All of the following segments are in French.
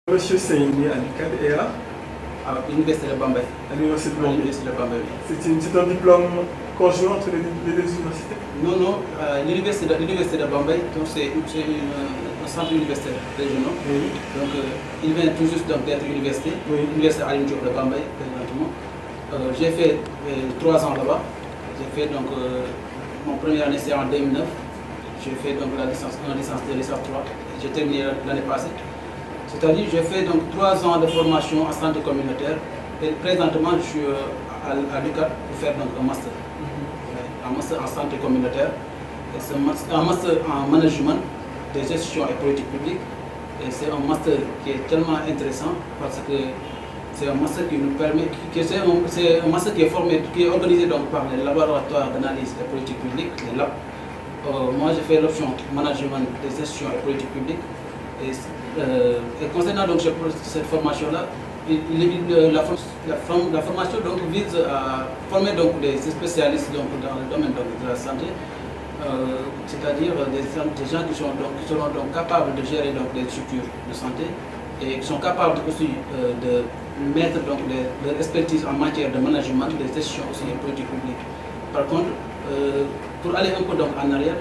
Monsieur Seyni Alikad est à l'Université de Bambay. À l'Université de Bambay. L'Université de Bambay, oui. C'est un diplôme conjoint entre les deux universités? Non, non, l'Université de Bambay, c'est un centre universitaire régional. Oui. Donc, il vient tout juste d'être université, Oui. l'Université Aline Diop de Bambay, présentement. J'ai fait 3 ans là-bas. J'ai fait donc mon première année, c'est en 2009. J'ai fait donc la licence 1, licence 2, licence 3. J'ai terminé l'année passée. C'est-à-dire j'ai fait donc 3 ans de formation en santé communautaire et présentement je suis à l'UCAD pour faire donc un master. Un master en santé communautaire et c'est un master en management de gestion et politique publique. Et c'est un master qui est tellement intéressant parce que c'est un master qui nous permet, c'est un master qui est formé, qui est organisé donc par les laboratoires d'analyse des politiques publiques, les LAP. Moi j'ai fait l'option management de gestion et politique publique. Et concernant donc cette formation-là, la formation donc vise à former donc des spécialistes donc dans le domaine donc de la santé, c'est-à-dire des gens qui seront donc capables de gérer donc des structures de santé et qui sont capables aussi de mettre donc leur expertise en matière de management, de gestion aussi et politique publique. Par contre, pour aller un peu donc en arrière,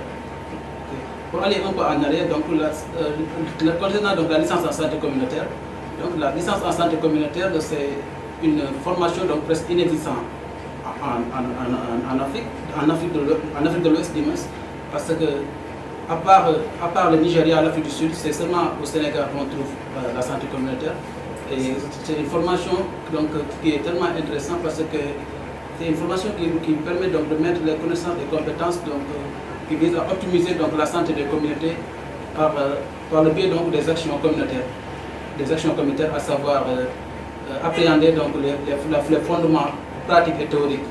donc concernant donc la licence en santé communautaire, donc la licence en santé communautaire c'est une formation donc presque inexistante en Afrique de l'Ouest du moins, parce que à part le Nigeria, l'Afrique du Sud, c'est seulement au Sénégal qu'on trouve la santé communautaire. Et c'est une formation donc, qui est tellement intéressante parce que c'est une formation qui permet donc de mettre les connaissances et compétences donc, qui vise à optimiser donc, la santé des communautés par le biais donc, des actions communautaires. Des actions communautaires, à savoir appréhender donc, les fondements pratiques et théoriques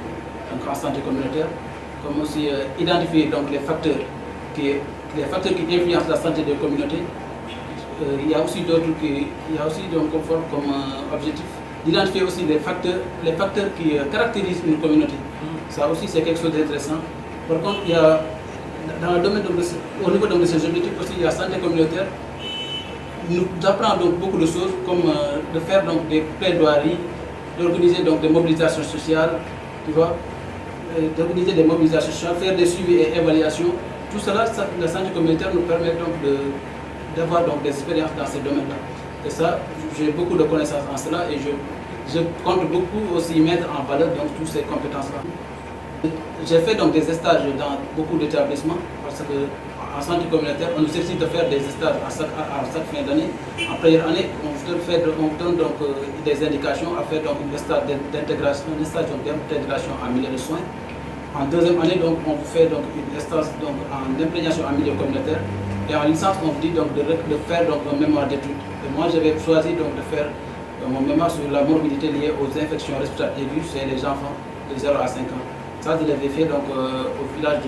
donc, en santé communautaire, comme aussi identifier donc, les facteurs qui influencent la santé des communautés. Il y a aussi donc, comme objectif d'identifier aussi les facteurs qui caractérisent une communauté. Ça aussi c'est quelque chose d'intéressant. Par contre, il y a dans le domaine au niveau de ces objectifs aussi, il y a santé communautaire. Nous apprend donc beaucoup de choses comme de faire donc des plaidoiries, d'organiser donc des mobilisations sociales, tu vois, d'organiser des mobilisations sociales, faire des suivis et évaluations. Tout cela, la santé communautaire nous permet donc d'avoir donc des expériences dans ces domaines-là. Et ça, j'ai beaucoup de connaissances en cela et je compte beaucoup aussi mettre en valeur donc toutes ces compétences-là. J'ai fait donc des stages dans beaucoup d'établissements parce qu'en santé communautaire, on nous exige de faire des stages à chaque fin d'année. En première année, on donne donc des indications à faire donc un stage d'intégration en milieu de soins. En deuxième année, donc, on fait donc une stage donc, en imprégnation en milieu communautaire. Et en licence, on vous dit donc, de faire donc, un mémoire d'études. Et moi, j'avais choisi donc, de faire mon mémoire sur la morbidité liée aux infections respiratoires aiguës chez les enfants de 0 à 5 ans. Ça, je l'avais fait donc, au village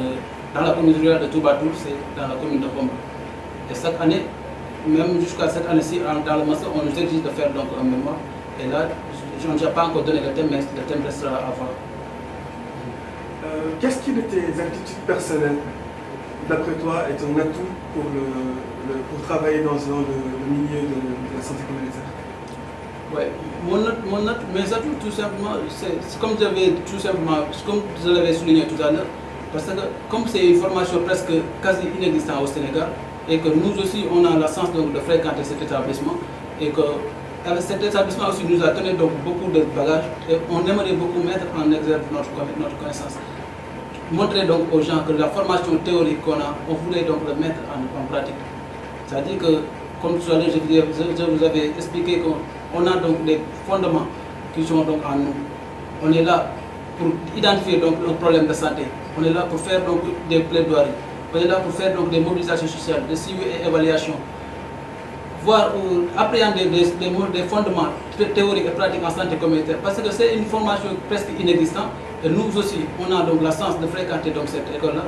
dans la commune rurale de Toubatoul, c'est dans la commune de Pomba. Et chaque année, même jusqu'à cette année-ci, dans le master, on nous exige de faire donc, un mémoire. Et là, je n'ai pas encore donné le thème, mais le thème restera à voir. Qu'est-ce qui de tes aptitudes personnelles, d'après toi, est un atout pour travailler dans le milieu de la santé communautaire? Ouais, mes atouts tout simplement, c'est comme je l'avais souligné tout à l'heure, parce que comme c'est une formation presque quasi inexistante au Sénégal, et que nous aussi on a la chance donc, de fréquenter cet établissement, et que cet établissement aussi nous a donné donc beaucoup de bagages, et on aimerait beaucoup mettre en exergue notre connaissance. Montrer donc aux gens que la formation théorique qu'on a, on voulait donc le mettre en pratique. C'est-à-dire que, comme tout à l'heure je vous avais expliqué qu'on a donc des fondements qui sont donc en nous. On est là pour identifier donc un problème de santé. On est là pour faire donc des plaidoiries. On est là pour faire donc des mobilisations sociales, des suivis et évaluations. Voir ou appréhender des fondements théoriques et pratiques en santé communautaire. Parce que c'est une formation presque inexistante. Et nous aussi, on a donc la chance de fréquenter donc cette école-là.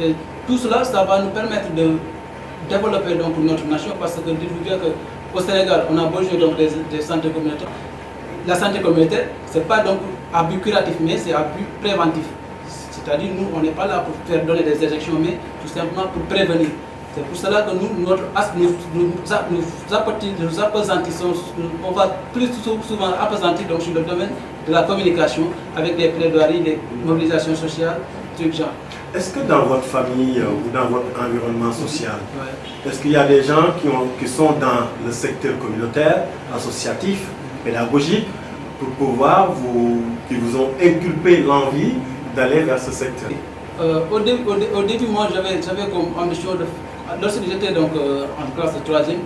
Et tout cela, ça va nous permettre de développer donc notre nation parce que dites-vous bien qu'au Sénégal, on a besoin donc des santé communautaires. La santé communautaire, ce n'est pas donc à but curatif, mais c'est à but préventif. C'est-à-dire, nous, on n'est pas là pour faire donner des injections, mais tout simplement pour prévenir. C'est pour cela que nous appesantissons, on va plus souvent appesantir donc, sur le domaine de la communication avec des plaidoiries, des mobilisations sociales, trucs genre. Est-ce que dans votre famille ou dans votre environnement social, est-ce qu'il y a des gens qui sont dans le secteur communautaire, associatif, pédagogique, pour pouvoir qui vous ont inculpé l'envie d'aller vers ce secteur? Au début, moi, j'avais comme ambition de... Lorsque j'étais donc en classe de 3e,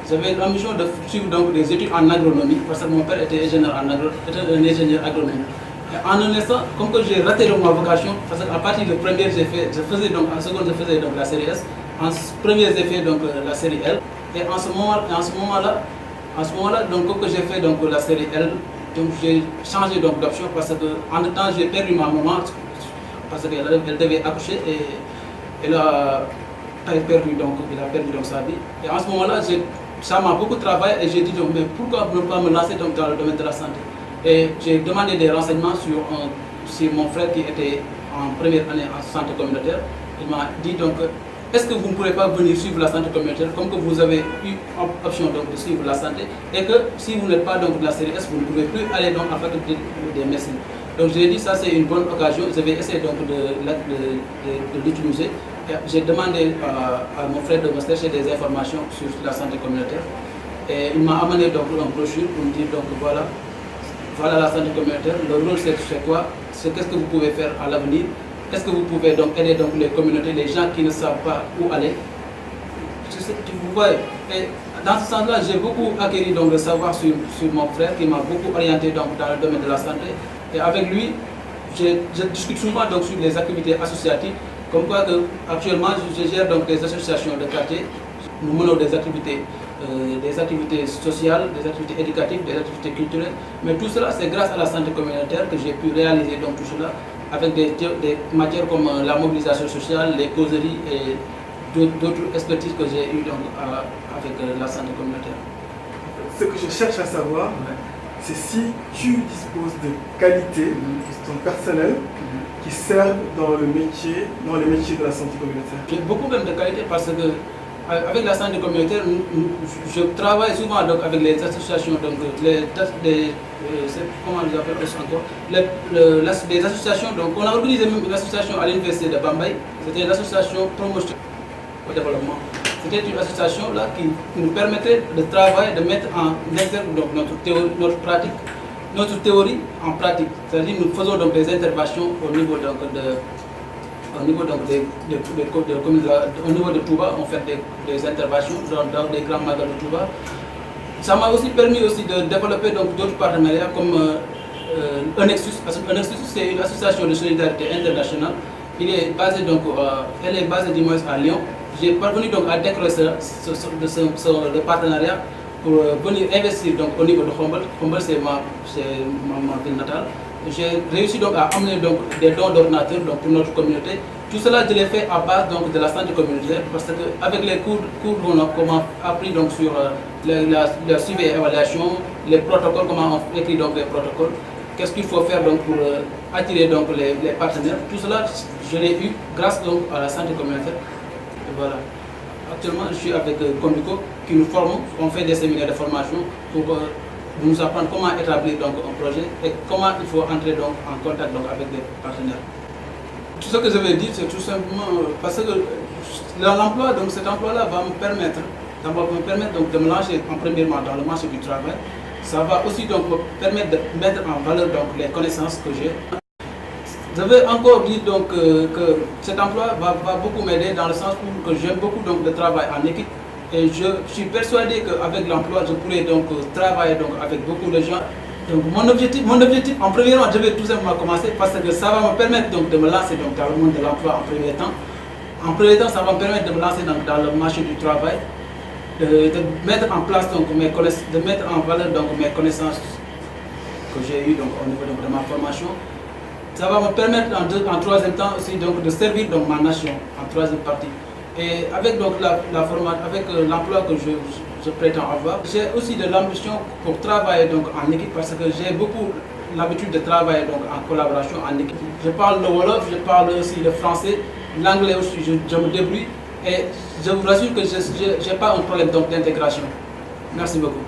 j'avais l'ambition de suivre donc des études en agronomie, parce que mon père était un ingénieur agronome. Et en un instant, comme que j'ai raté ma vocation, parce qu'à partir de première, je faisais donc, en seconde, je faisais donc la série S, en première, j'ai fait donc la série L, et en ce moment-là, donc, comme j'ai fait donc la série L, donc j'ai changé donc d'option, parce que en même temps, j'ai perdu ma maman, parce qu'elle devait accoucher, et elle a perdu donc sa vie. Et en ce moment-là, ça m'a beaucoup travaillé et j'ai dit donc, mais pourquoi ne pas me lancer donc, dans le domaine de la santé? Et j'ai demandé des renseignements sur mon frère qui était en première année en santé communautaire. Il m'a dit donc, est-ce que vous ne pourrez pas venir suivre la santé communautaire comme que vous avez eu option donc, de suivre la santé et que si vous n'êtes pas donc, de la série S, vous ne pouvez plus aller donc, en faculté de médecine. Donc j'ai dit ça c'est une bonne occasion, je vais essayer donc de l'utiliser. J'ai demandé à mon frère de me chercher des informations sur la santé communautaire et il m'a amené donc une brochure pour me dire donc voilà la santé communautaire, le rôle c'est quoi, c'est qu'est-ce que vous pouvez faire à l'avenir, qu'est-ce que vous pouvez donc aider donc les communautés, les gens qui ne savent pas où aller. Vous voyez, et dans ce sens-là, j'ai beaucoup acquis donc le savoir sur mon frère qui m'a beaucoup orienté donc dans le domaine de la santé. Et avec lui, je discute souvent donc sur les activités associatives, comme quoi actuellement je gère donc des associations de quartier, nous menons des activités sociales, des activités éducatives, des activités culturelles, mais tout cela c'est grâce à la santé communautaire que j'ai pu réaliser donc tout cela avec des matières comme la mobilisation sociale, les causeries et d'autres expertises que j'ai eues avec la santé communautaire. Ce que je cherche à savoir, c'est si tu disposes de qualités qui sont personnelles, qui servent dans les métiers de la santé communautaire. J'ai beaucoup même de qualités parce que avec la santé communautaire, je travaille souvent donc, avec les associations, donc comment on les appelle encore, les associations, donc on a organisé même une association à l'université de Bambay, c'était l'association promotion au développement. C'était une association là qui nous permettait de travailler, de mettre en exergue notre théorie en pratique. C'est-à-dire nous faisons donc des interventions au niveau donc au niveau de Touba, on fait des interventions dans des grands magasins de Touba. Ça m'a aussi permis aussi de développer d'autres partenariats comme Unexus. Unexus c'est une association de solidarité internationale. Elle est basée du moins à Lyon. J'ai parvenu donc à décrocher le partenariat pour venir investir donc, au niveau de Humboldt. Humboldt c'est ma ville natale. J'ai réussi donc à amener donc, des dons d'ordinateurs pour notre communauté. Tout cela je l'ai fait à base donc, de la santé communautaire parce qu'avec les cours qu'on a appris donc, sur la suivi et évaluation, les protocoles, comment on écrit donc, les protocoles, qu'est-ce qu'il faut faire donc, pour attirer donc, les partenaires. Tout cela je l'ai eu grâce donc, à la santé communautaire. Et voilà. Actuellement je suis avec Comico qui nous forme, on fait des séminaires de formation pour nous apprendre comment établir donc, un projet et comment il faut entrer donc, en contact donc, avec des partenaires. Tout ce que je vais dire, c'est tout simplement parce que l'emploi, donc cet emploi-là va me permettre donc, de me lancer premièrement dans le marché du travail. Ça va aussi donc, me permettre de mettre en valeur donc, les connaissances que j'ai. Je vais encore dire donc, que cet emploi va beaucoup m'aider dans le sens où j'aime beaucoup donc, de travail en équipe. Et je suis persuadé qu'avec l'emploi, je pourrai donc travailler donc, avec beaucoup de gens. Donc mon objectif en premier temps, je vais tout simplement commencer parce que ça va me permettre donc, de me lancer donc, dans le monde de l'emploi en premier temps. En premier temps, ça va me permettre de me lancer dans le marché du travail, de mettre en place donc, de mettre en valeur donc, mes connaissances que j'ai eues donc, au niveau donc, de ma formation. Ça va me permettre en troisième temps aussi donc, de servir donc, ma nation en troisième partie. Et avec l'emploi que je prétends avoir, j'ai aussi de l'ambition pour travailler donc, en équipe parce que j'ai beaucoup l'habitude de travailler donc, en collaboration en équipe. Je parle le Wolof, je parle aussi le français, l'anglais aussi, je me débrouille. Et je vous rassure que je n'ai pas un problème d'intégration. Merci beaucoup.